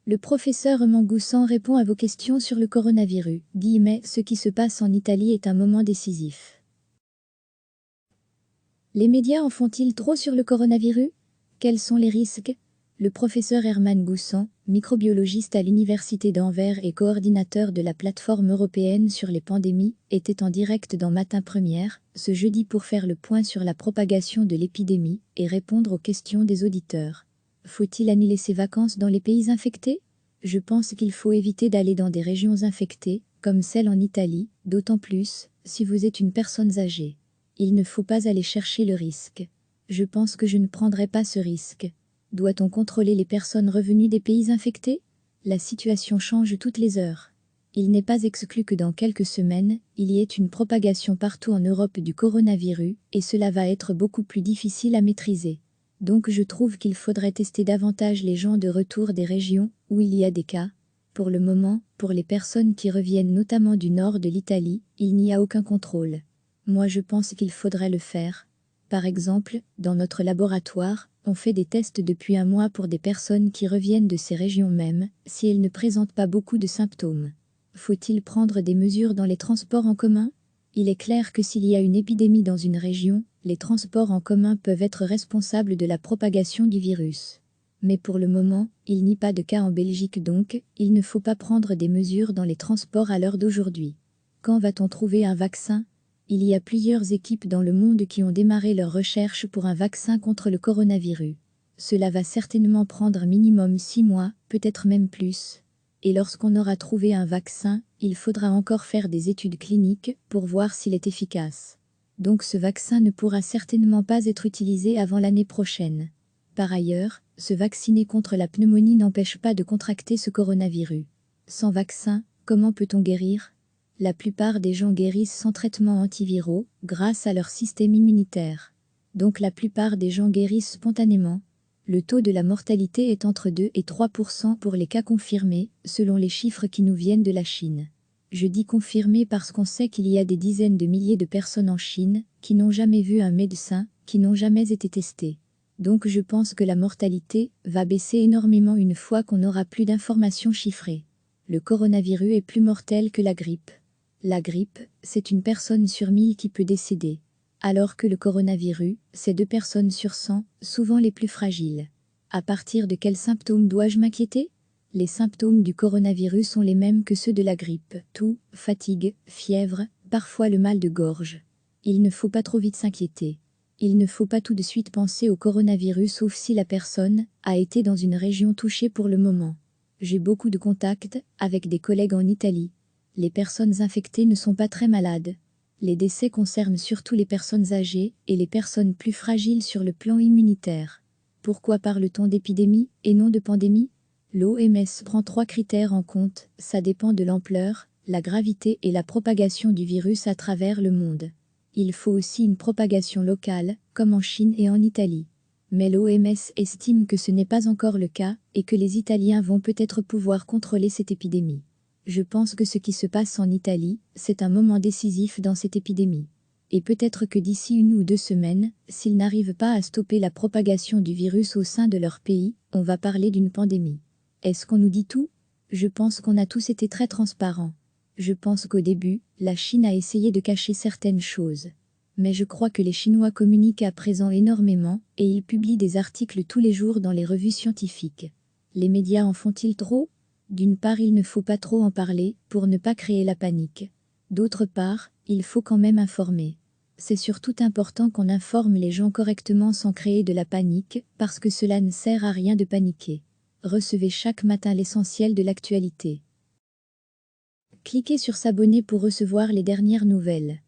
Le professeur Mangoussan répond à vos questions sur le coronavirus. Ce qui se passe en Italie est un moment décisif. Les médias en font-ils trop sur le coronavirus? Quels sont les risques? Le professeur Herman Goussan, microbiologiste à l'université d'Anvers et coordinateur de la plateforme européenne sur les pandémies, était en direct dans Matin Première, ce jeudi pour faire le point sur la propagation de l'épidémie et répondre aux questions des auditeurs. Faut-il annuler ses vacances dans les pays infectés? Je pense qu'il faut éviter d'aller dans des régions infectées, comme celle en Italie, d'autant plus, si vous êtes une personne âgée. Il ne faut pas aller chercher le risque. Je pense que je ne prendrai pas ce risque. Doit-on contrôler les personnes revenues des pays infectés? La situation change toutes les heures. Il n'est pas exclu que dans quelques semaines, il y ait une propagation partout en Europe du coronavirus, et cela va être beaucoup plus difficile à maîtriser. Donc je trouve qu'il faudrait tester davantage les gens de retour des régions où il y a des cas. Pour le moment, pour les personnes qui reviennent notamment du nord de l'Italie, il n'y a aucun contrôle. Moi je pense qu'il faudrait le faire. Par exemple, dans notre laboratoire, on fait des tests depuis un mois pour des personnes qui reviennent de ces régions même, si elles ne présentent pas beaucoup de symptômes. Faut-il prendre des mesures dans les transports en commun? Il est clair que s'il y a une épidémie dans une région, les transports en commun peuvent être responsables de la propagation du virus. Mais pour le moment, il n'y a pas de cas en Belgique donc, il ne faut pas prendre des mesures dans les transports à l'heure d'aujourd'hui. Quand va-t-on trouver un vaccin? Il y a plusieurs équipes dans le monde qui ont démarré leurs recherches pour un vaccin contre le coronavirus. Cela va certainement prendre minimum 6 mois, peut-être même plus. Et lorsqu'on aura trouvé un vaccin, il faudra encore faire des études cliniques pour voir s'il est efficace. Donc ce vaccin ne pourra certainement pas être utilisé avant l'année prochaine. Par ailleurs, se vacciner contre la pneumonie n'empêche pas de contracter ce coronavirus. Sans vaccin, comment peut-on guérir? La plupart des gens guérissent sans traitement antiviraux, grâce à leur système immunitaire. Donc la plupart des gens guérissent spontanément. Le taux de la mortalité est entre 2 et 3% pour les cas confirmés, selon les chiffres qui nous viennent de la Chine. Je dis confirmés parce qu'on sait qu'il y a des dizaines de milliers de personnes en Chine qui n'ont jamais vu un médecin, qui n'ont jamais été testées. Donc je pense que la mortalité va baisser énormément une fois qu'on aura plus d'informations chiffrées. Le coronavirus est plus mortel que la grippe. La grippe, c'est une personne sur 1000 qui peut décéder. Alors que le coronavirus, c'est 2 personnes sur 100, souvent les plus fragiles. À partir de quels symptômes dois-je m'inquiéter? Les symptômes du coronavirus sont les mêmes que ceux de la grippe. Toux, fatigue, fièvre, parfois le mal de gorge. Il ne faut pas trop vite s'inquiéter. Il ne faut pas tout de suite penser au coronavirus sauf si la personne a été dans une région touchée pour le moment. J'ai beaucoup de contacts avec des collègues en Italie. Les personnes infectées ne sont pas très malades. Les décès concernent surtout les personnes âgées et les personnes plus fragiles sur le plan immunitaire. Pourquoi parle-t-on d'épidémie et non de pandémie? L'OMS prend 3 critères en compte, ça dépend de l'ampleur, la gravité et la propagation du virus à travers le monde. Il faut aussi une propagation locale, comme en Chine et en Italie. Mais l'OMS estime que ce n'est pas encore le cas et que les Italiens vont peut-être pouvoir contrôler cette épidémie. Je pense que ce qui se passe en Italie, c'est un moment décisif dans cette épidémie. Et peut-être que d'ici 1 ou 2 semaines, s'ils n'arrivent pas à stopper la propagation du virus au sein de leur pays, on va parler d'une pandémie. Est-ce qu'on nous dit tout? Je pense qu'on a tous été très transparents. Je pense qu'au début, la Chine a essayé de cacher certaines choses. Mais je crois que les Chinois communiquent à présent énormément, et ils publient des articles tous les jours dans les revues scientifiques. Les médias en font-ils trop? D'une part, il ne faut pas trop en parler, pour ne pas créer la panique. D'autre part, il faut quand même informer. C'est surtout important qu'on informe les gens correctement sans créer de la panique, parce que cela ne sert à rien de paniquer. Recevez chaque matin l'essentiel de l'actualité. Cliquez sur s'abonner pour recevoir les dernières nouvelles.